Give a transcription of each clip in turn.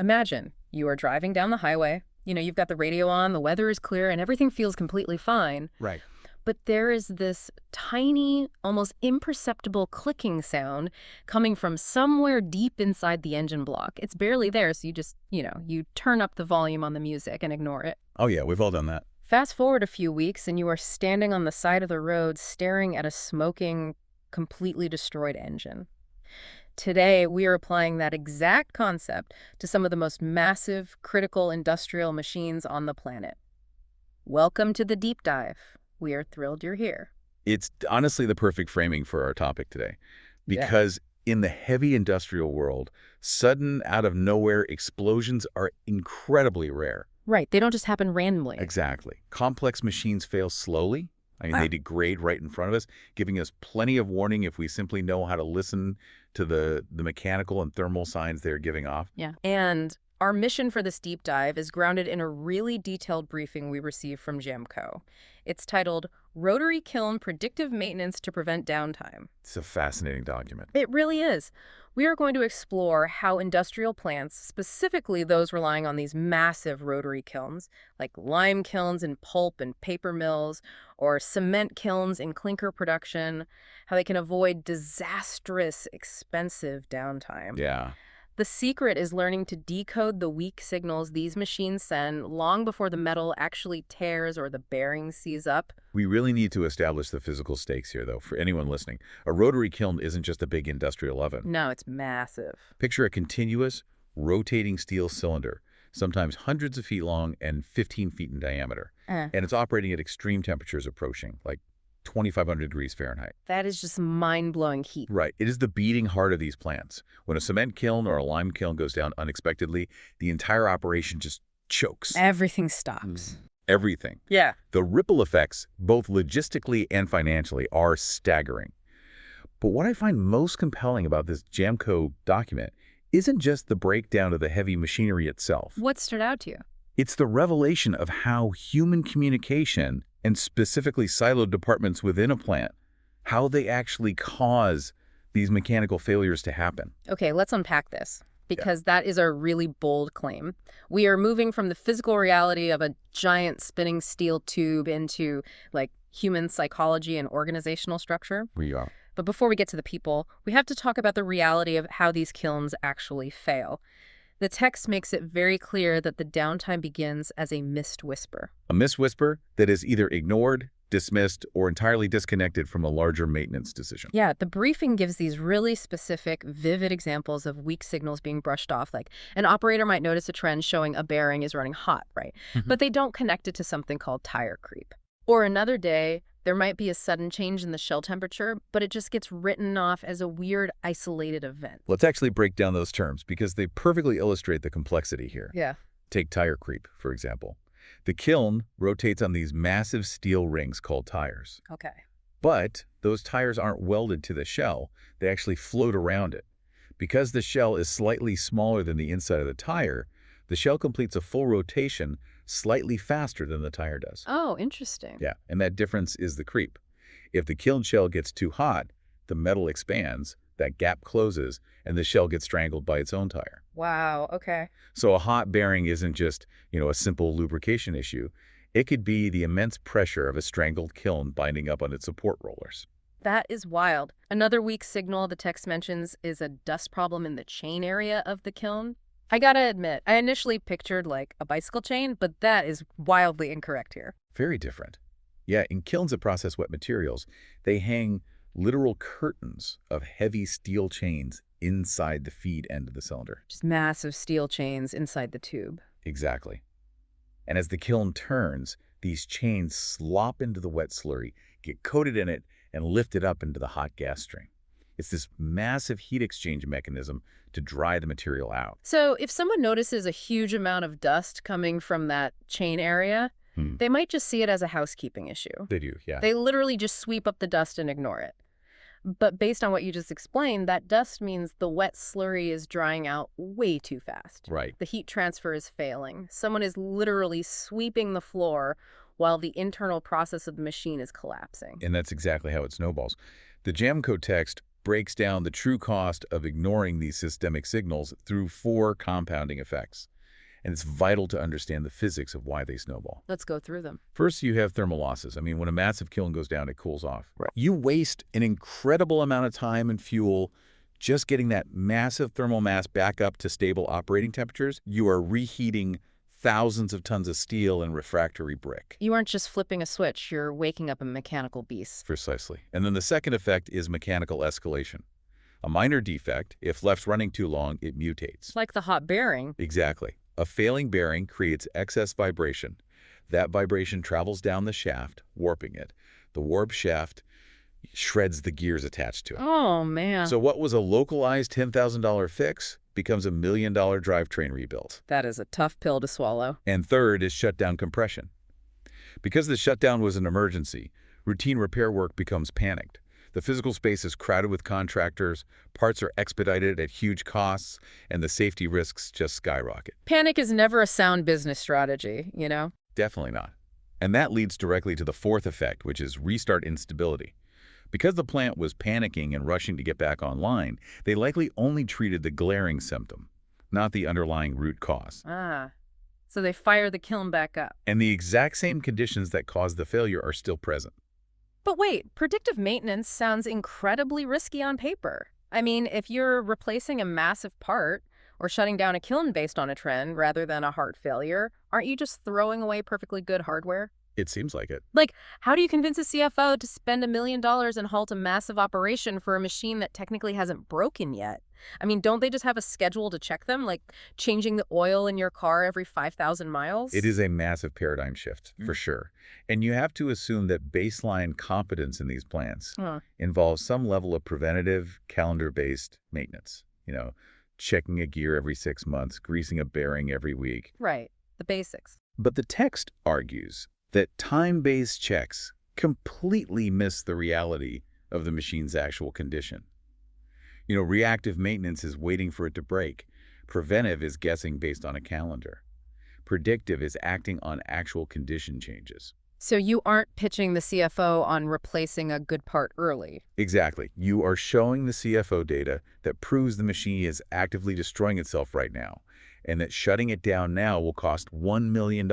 Imagine you are driving down the highway. You've got the radio on, the weather is clear, and everything feels completely fine. Right. But there is this tiny, almost imperceptible clicking sound coming from somewhere deep inside the engine block. It's barely there, so you just, you turn up the volume on the music and ignore it. Oh, yeah, we've all done that. Fast forward a few weeks, and you are standing on the side of the road staring at a smoking, completely destroyed engine. Today, we are applying that exact concept to some of the most massive, critical industrial machines on the planet. Welcome to the deep dive. We are thrilled you're here. It's honestly the perfect framing for our topic today, because in the heavy industrial world, sudden, out-of-nowhere explosions are incredibly rare. Right. They don't just happen randomly. Exactly. Complex machines fail slowly. They degrade right in front of us, giving us plenty of warning if we simply know how to listen to the mechanical and thermal signs they're giving off. Yeah. And our mission for this deep dive is grounded in a really detailed briefing we received from Jammbco. It's titled Rotary Kiln Predictive Maintenance to Prevent Downtime. It's a fascinating document. It really is. We are going to explore how industrial plants, specifically those relying on these massive rotary kilns, like lime kilns in pulp and paper mills, or cement kilns in clinker production, how they can avoid disastrous, expensive downtime. Yeah. The secret is learning to decode the weak signals these machines send long before the metal actually tears or the bearing seize up. We really need to establish the physical stakes here, though, for anyone listening. A rotary kiln isn't just a big industrial oven. No, it's massive. Picture a continuous, rotating steel cylinder, sometimes hundreds of feet long and 15 feet in diameter. And it's operating at extreme temperatures approaching, like 2,500 degrees Fahrenheit. That is just mind-blowing heat. Right. It is the beating heart of these plants. When a cement kiln or a lime kiln goes down unexpectedly, the entire operation just chokes. Everything stops. Everything. Yeah. The ripple effects, both logistically and financially, are staggering. But what I find most compelling about this Jammbco document isn't just the breakdown of the heavy machinery itself. What stood out to you? It's the revelation of how human communication, and specifically siloed departments within a plant, how they actually cause these mechanical failures to happen. Okay, let's unpack this, because that is a really bold claim. We are moving from the physical reality of a giant spinning steel tube into, human psychology and organizational structure. We are. But before we get to the people, we have to talk about the reality of how these kilns actually fail. The text makes it very clear that the downtime begins as a mist whisper. A mist whisper that is either ignored, dismissed, or entirely disconnected from a larger maintenance decision. Yeah, the briefing gives these really specific, vivid examples of weak signals being brushed off. Like an operator might notice a trend showing a bearing is running hot, right? But they don't connect it to something called tire creep. Or another day, there might be a sudden change in the shell temperature, but it just gets written off as a weird, isolated event. Let's actually break down those terms because they perfectly illustrate the complexity here. Yeah. Take tire creep, for example. The kiln rotates on these massive steel rings called tires. Okay. But those tires aren't welded to the shell. They actually float around it. Because the shell is slightly smaller than the inside of the tire, the shell completes a full rotation slightly faster than the tire does. Oh, interesting. Yeah, and that difference is the creep. If the kiln shell gets too hot, the metal expands, that gap closes, and the shell gets strangled by its own tire. Wow, okay. So a hot bearing isn't just, a simple lubrication issue. It could be the immense pressure of a strangled kiln binding up on its support rollers. That is wild. Another weak signal the text mentions is a dust problem in the chain area of the kiln. I gotta admit, I initially pictured a bicycle chain, but that is wildly incorrect here. Very different. Yeah, in kilns that process wet materials, they hang literal curtains of heavy steel chains inside the feed end of the cylinder. Just massive steel chains inside the tube. Exactly. And as the kiln turns, these chains slop into the wet slurry, get coated in it, and lifted up into the hot gas stream. It's this massive heat exchange mechanism to dry the material out. So if someone notices a huge amount of dust coming from that chain area, they might just see it as a housekeeping issue. They do, yeah. They literally just sweep up the dust and ignore it. But based on what you just explained, that dust means the wet slurry is drying out way too fast. Right. The heat transfer is failing. Someone is literally sweeping the floor while the internal process of the machine is collapsing. And that's exactly how it snowballs. The Jammbco text breaks down the true cost of ignoring these systemic signals through 4 compounding effects. And it's vital to understand the physics of why they snowball. Let's go through them. First, you have thermal losses. I mean, when a massive kiln goes down, it cools off. Right. You waste an incredible amount of time and fuel just getting that massive thermal mass back up to stable operating temperatures. You are reheating thousands of tons of steel and refractory brick. You aren't just flipping a switch, you're waking up a mechanical beast. Precisely. And then the second effect is mechanical escalation. A minor defect, if left running too long, it mutates. Like the hot bearing. Exactly. A failing bearing creates excess vibration. That vibration travels down the shaft, warping it. The warped shaft shreds the gears attached to it. Oh, man. So what was a localized $10,000 fix becomes a $1 million drivetrain rebuild. That is a tough pill to swallow. And third is shutdown compression. Because the shutdown was an emergency, routine repair work becomes panicked. The physical space is crowded with contractors, parts are expedited at huge costs, and the safety risks just skyrocket. Panic is never a sound business strategy, you know? Definitely not. And that leads directly to the fourth effect, which is restart instability. Because the plant was panicking and rushing to get back online, they likely only treated the glaring symptom, not the underlying root cause. Ah, so they fire the kiln back up. And the exact same conditions that caused the failure are still present. But wait, predictive maintenance sounds incredibly risky on paper. I mean, if you're replacing a massive part or shutting down a kiln based on a trend rather than a heart failure, aren't you just throwing away perfectly good hardware? It seems like it. Like, how do you convince a CFO to spend $1 million and halt a massive operation for a machine that technically hasn't broken yet? I mean, don't they just have a schedule to check them, like changing the oil in your car every 5,000 miles? It is a massive paradigm shift, for sure. And you have to assume that baseline competence in these plants involves some level of preventative, calendar-based maintenance. You know, checking a gear every 6 months, greasing a bearing every week. Right, the basics. But the text argues that time-based checks completely miss the reality of the machine's actual condition. You know, reactive maintenance is waiting for it to break. Preventive is guessing based on a calendar. Predictive is acting on actual condition changes. So you aren't pitching the CFO on replacing a good part early. Exactly. You are showing the CFO data that proves the machine is actively destroying itself right now, and that shutting it down now will cost $1 million.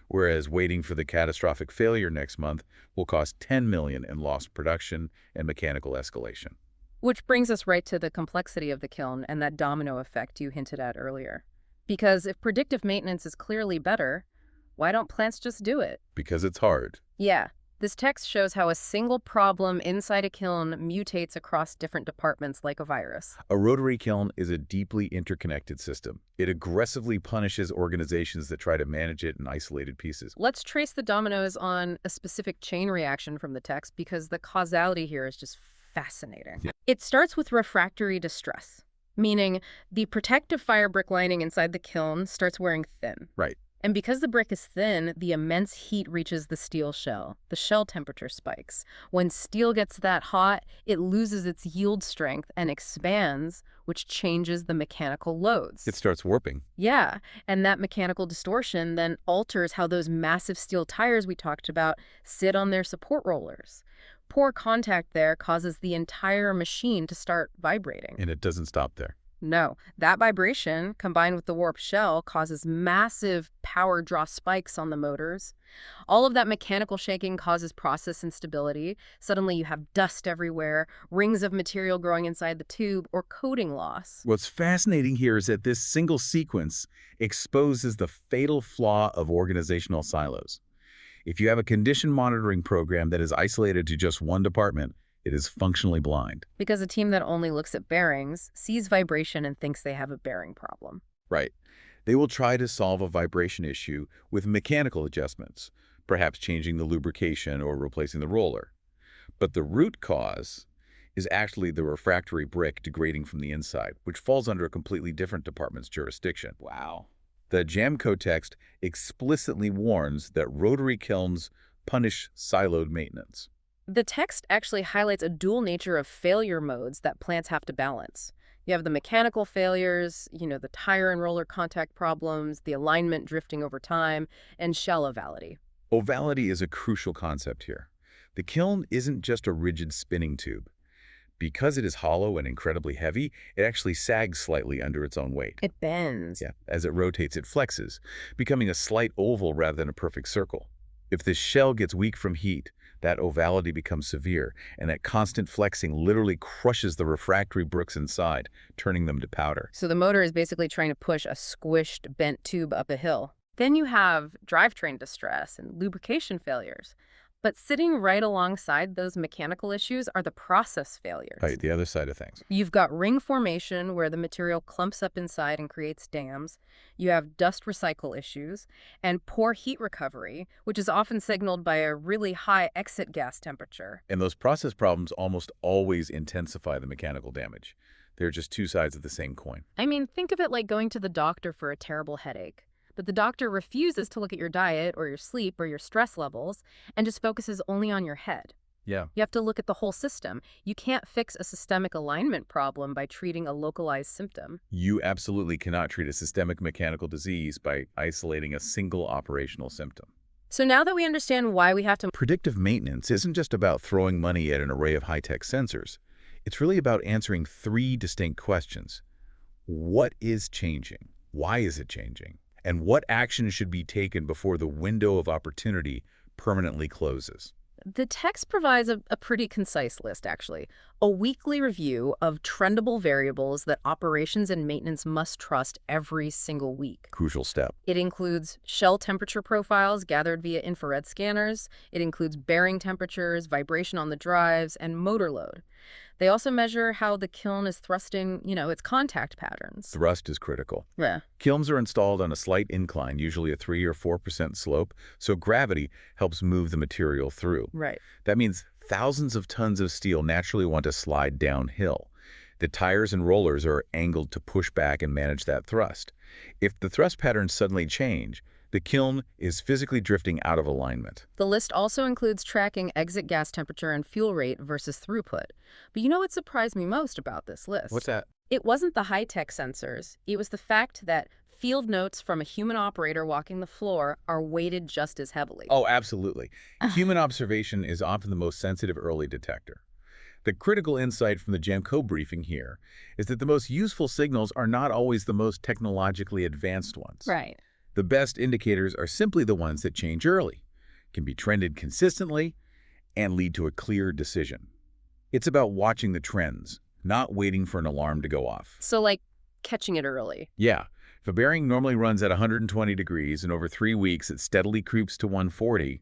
Whereas waiting for the catastrophic failure next month will cost $10 million in lost production and mechanical escalation. Which brings us right to the complexity of the kiln and that domino effect you hinted at earlier. Because if predictive maintenance is clearly better, why don't plants just do it? Because it's hard. Yeah. This text shows how a single problem inside a kiln mutates across different departments like a virus. A rotary kiln is a deeply interconnected system. It aggressively punishes organizations that try to manage it in isolated pieces. Let's trace the dominoes on a specific chain reaction from the text because the causality here is just fascinating. Yeah. It starts with refractory distress, meaning the protective fire brick lining inside the kiln starts wearing thin. Right. And because the brick is thin, the immense heat reaches the steel shell. The shell temperature spikes. When steel gets that hot, it loses its yield strength and expands, which changes the mechanical loads. It starts warping. Yeah, and that mechanical distortion then alters how those massive steel tires we talked about sit on their support rollers. Poor contact there causes the entire machine to start vibrating. And it doesn't stop there. No, that vibration, combined with the warped shell, causes massive power draw spikes on the motors. All of that mechanical shaking causes process instability. Suddenly you have dust everywhere, rings of material growing inside the tube, or coating loss. What's fascinating here is that this single sequence exposes the fatal flaw of organizational silos. If you have a condition monitoring program that is isolated to just one department, it is functionally blind. Because a team that only looks at bearings sees vibration and thinks they have a bearing problem. Right. They will try to solve a vibration issue with mechanical adjustments, perhaps changing the lubrication or replacing the roller. But the root cause is actually the refractory brick degrading from the inside, which falls under a completely different department's jurisdiction. Wow. The Jammbco text explicitly warns that rotary kilns punish siloed maintenance. The text actually highlights a dual nature of failure modes that plants have to balance. You have the mechanical failures, the tire and roller contact problems, the alignment drifting over time, and shell ovality. Ovality is a crucial concept here. The kiln isn't just a rigid spinning tube. Because it is hollow and incredibly heavy, it actually sags slightly under its own weight. It bends. Yeah, as it rotates, it flexes, becoming a slight oval rather than a perfect circle. If the shell gets weak from heat, that ovality becomes severe, and that constant flexing literally crushes the refractory bricks inside, turning them to powder. So the motor is basically trying to push a squished, bent tube up a hill. Then you have drivetrain distress and lubrication failures. But sitting right alongside those mechanical issues are the process failures. Right, the other side of things. You've got ring formation where the material clumps up inside and creates dams. You have dust recycle issues and poor heat recovery, which is often signaled by a really high exit gas temperature. And those process problems almost always intensify the mechanical damage. They're just two sides of the same coin. I mean, think of it like going to the doctor for a terrible headache. But the doctor refuses to look at your diet or your sleep or your stress levels and just focuses only on your head. Yeah. You have to look at the whole system. You can't fix a systemic alignment problem by treating a localized symptom. You absolutely cannot treat a systemic mechanical disease by isolating a single operational symptom. So now that we understand why we have to... Predictive maintenance isn't just about throwing money at an array of high-tech sensors. It's really about answering three distinct questions. What is changing? Why is it changing? And what action should be taken before the window of opportunity permanently closes? The text provides a pretty concise list, actually. A weekly review of trendable variables that operations and maintenance must trust every single week. Crucial step. It includes shell temperature profiles gathered via infrared scanners. It includes bearing temperatures, vibration on the drives, and motor load. They also measure how the kiln is thrusting, its contact patterns. Thrust is critical. Yeah. Kilns are installed on a slight incline, usually a 3 or 4% slope, so gravity helps move the material through. Right. That means thousands of tons of steel naturally want to slide downhill. The tires and rollers are angled to push back and manage that thrust. If the thrust patterns suddenly change, the kiln is physically drifting out of alignment. The list also includes tracking exit gas temperature and fuel rate versus throughput. But you know what surprised me most about this list? What's that? It wasn't the high-tech sensors. It was the fact that field notes from a human operator walking the floor are weighted just as heavily. Oh, absolutely. Human observation is often the most sensitive early detector. The critical insight from the Jammbco briefing here is that the most useful signals are not always the most technologically advanced ones. Right. The best indicators are simply the ones that change early, can be trended consistently, and lead to a clear decision. It's about watching the trends, not waiting for an alarm to go off. So, like, catching it early. Yeah. If a bearing normally runs at 120 degrees and over 3 weeks it steadily creeps to 140,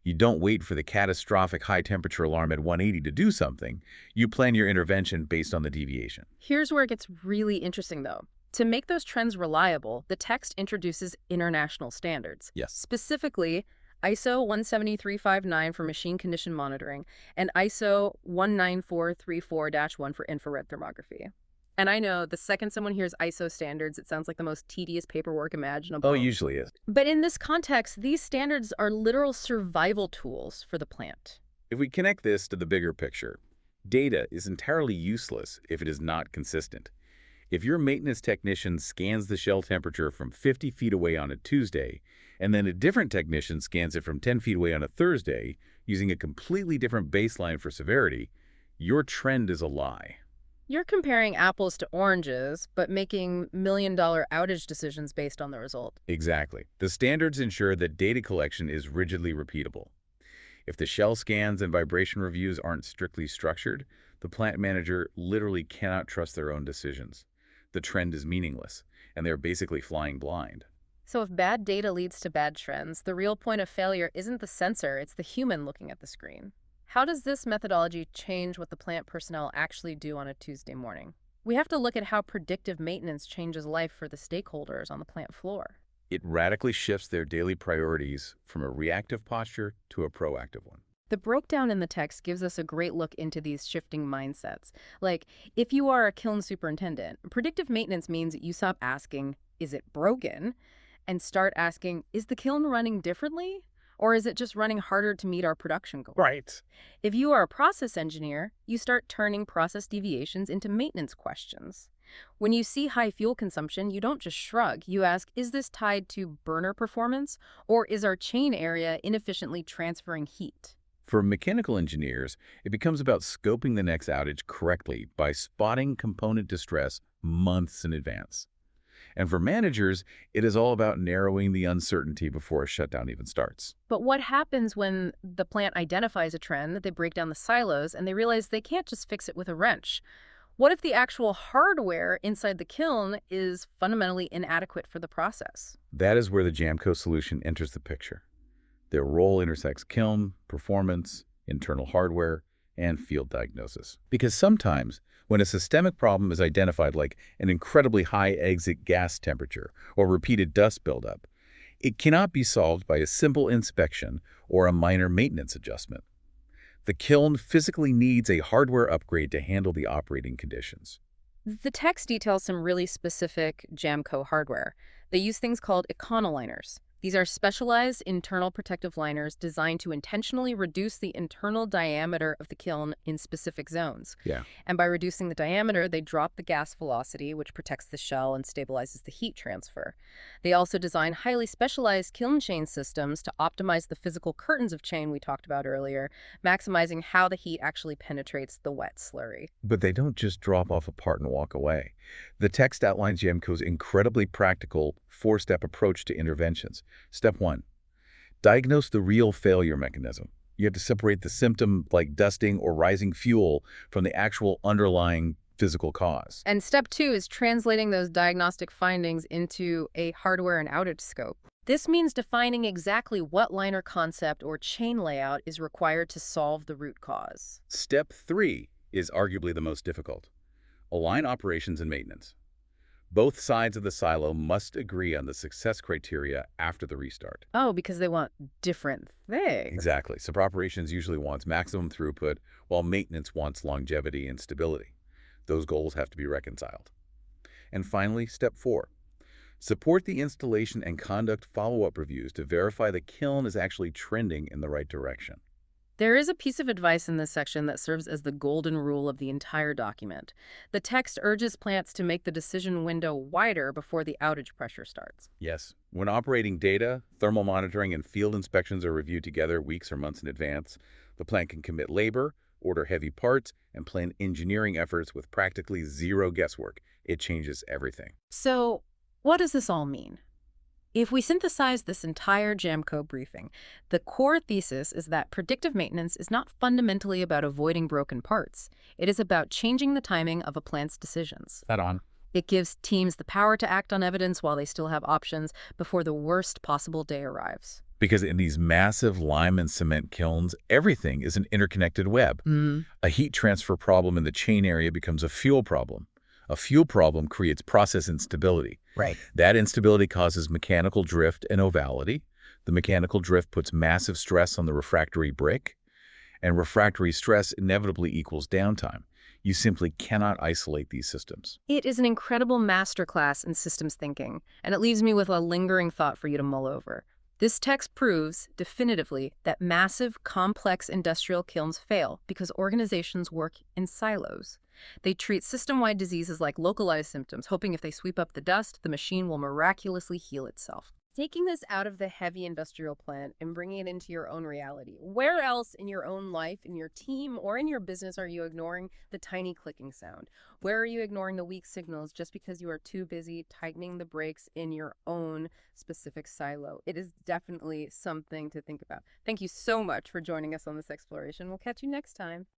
you don't wait for the catastrophic high-temperature alarm at 180 to do something. You plan your intervention based on the deviation. Here's where it gets really interesting, though. To make those trends reliable, the text introduces international standards. Yes. Specifically, ISO 17359 for machine condition monitoring and ISO 19434-1 for infrared thermography. And I know the second someone hears ISO standards, it sounds like the most tedious paperwork imaginable. Oh, it usually is. But in this context, these standards are literal survival tools for the plant. If we connect this to the bigger picture, data is entirely useless if it is not consistent. If your maintenance technician scans the shell temperature from 50 feet away on a Tuesday, and then a different technician scans it from 10 feet away on a Thursday, using a completely different baseline for severity, your trend is a lie. You're comparing apples to oranges, but making million-dollar outage decisions based on the result. Exactly. The standards ensure that data collection is rigidly repeatable. If the shell scans and vibration reviews aren't strictly structured, the plant manager literally cannot trust their own decisions. The trend is meaningless, and they're basically flying blind. So if bad data leads to bad trends, the real point of failure isn't the sensor, it's the human looking at the screen. How does this methodology change what the plant personnel actually do on a Tuesday morning? We have to look at how predictive maintenance changes life for the stakeholders on the plant floor. It radically shifts their daily priorities from a reactive posture to a proactive one. The breakdown in the text gives us a great look into these shifting mindsets. Like, if you are a kiln superintendent, predictive maintenance means you stop asking, is it broken? And start asking, is the kiln running differently? Or is it just running harder to meet our production goals? Right. If you are a process engineer, you start turning process deviations into maintenance questions. When you see high fuel consumption, you don't just shrug. You ask, is this tied to burner performance? Or is our chain area inefficiently transferring heat? For mechanical engineers, it becomes about scoping the next outage correctly by spotting component distress months in advance. And for managers, it is all about narrowing the uncertainty before a shutdown even starts. But what happens when the plant identifies a trend, they break down the silos, and they realize they can't just fix it with a wrench? What if the actual hardware inside the kiln is fundamentally inadequate for the process? That is where the Jammbco solution enters the picture. Their role intersects kiln, performance, internal hardware, and field diagnosis. Because sometimes, when a systemic problem is identified like an incredibly high exit gas temperature or repeated dust buildup, it cannot be solved by a simple inspection or a minor maintenance adjustment. The kiln physically needs a hardware upgrade to handle the operating conditions. The text details some really specific Jamco hardware. They use things called econoliners. These are specialized internal protective liners designed to intentionally reduce the internal diameter of the kiln in specific zones. Yeah. And by reducing the diameter, they drop the gas velocity, which protects the shell and stabilizes the heat transfer. They also design highly specialized kiln chain systems to optimize the physical curtains of chain we talked about earlier, maximizing how the heat actually penetrates the wet slurry. But they don't just drop off a part and walk away. The text outlines Jamco's incredibly practical four-step approach to interventions. Step 1. Diagnose the real failure mechanism. You have to separate the symptom, like dusting or rising fuel, from the actual underlying physical cause. And step 2 is translating those diagnostic findings into a hardware and outage scope. This means defining exactly what liner concept or chain layout is required to solve the root cause. Step 3 is arguably the most difficult. Align operations and maintenance. Both sides of the silo must agree on the success criteria after the restart. Oh, because they want different things. Exactly. So operations usually wants maximum throughput, while maintenance wants longevity and stability. Those goals have to be reconciled. And finally, step 4. Support the installation and conduct follow-up reviews to verify the kiln is actually trending in the right direction. There is a piece of advice in this section that serves as the golden rule of the entire document. The text urges plants to make the decision window wider before the outage pressure starts. Yes. When operating data, thermal monitoring, and field inspections are reviewed together weeks or months in advance, the plant can commit labor, order heavy parts, and plan engineering efforts with practically zero guesswork. It changes everything. So, what does this all mean? If we synthesize this entire Jamco briefing, the core thesis is that predictive maintenance is not fundamentally about avoiding broken parts. It is about changing the timing of a plant's decisions. That on. It gives teams the power to act on evidence while they still have options before the worst possible day arrives. Because in these massive lime and cement kilns, everything is an interconnected web. A heat transfer problem in the chain area becomes a fuel problem. A fuel problem creates process instability. Right. That instability causes mechanical drift and ovality. The mechanical drift puts massive stress on the refractory brick, and refractory stress inevitably equals downtime. You simply cannot isolate these systems. It is an incredible masterclass in systems thinking, and it leaves me with a lingering thought for you to mull over. This text proves definitively that massive, complex industrial kilns fail because organizations work in silos. They treat system-wide diseases like localized symptoms, hoping if they sweep up the dust, the machine will miraculously heal itself. Taking this out of the heavy industrial plant and bringing it into your own reality, where else in your own life, in your team, or in your business are you ignoring the tiny clicking sound? Where are you ignoring the weak signals just because you are too busy tightening the brakes in your own specific silo? It is definitely something to think about. Thank you so much for joining us on this exploration. We'll catch you next time.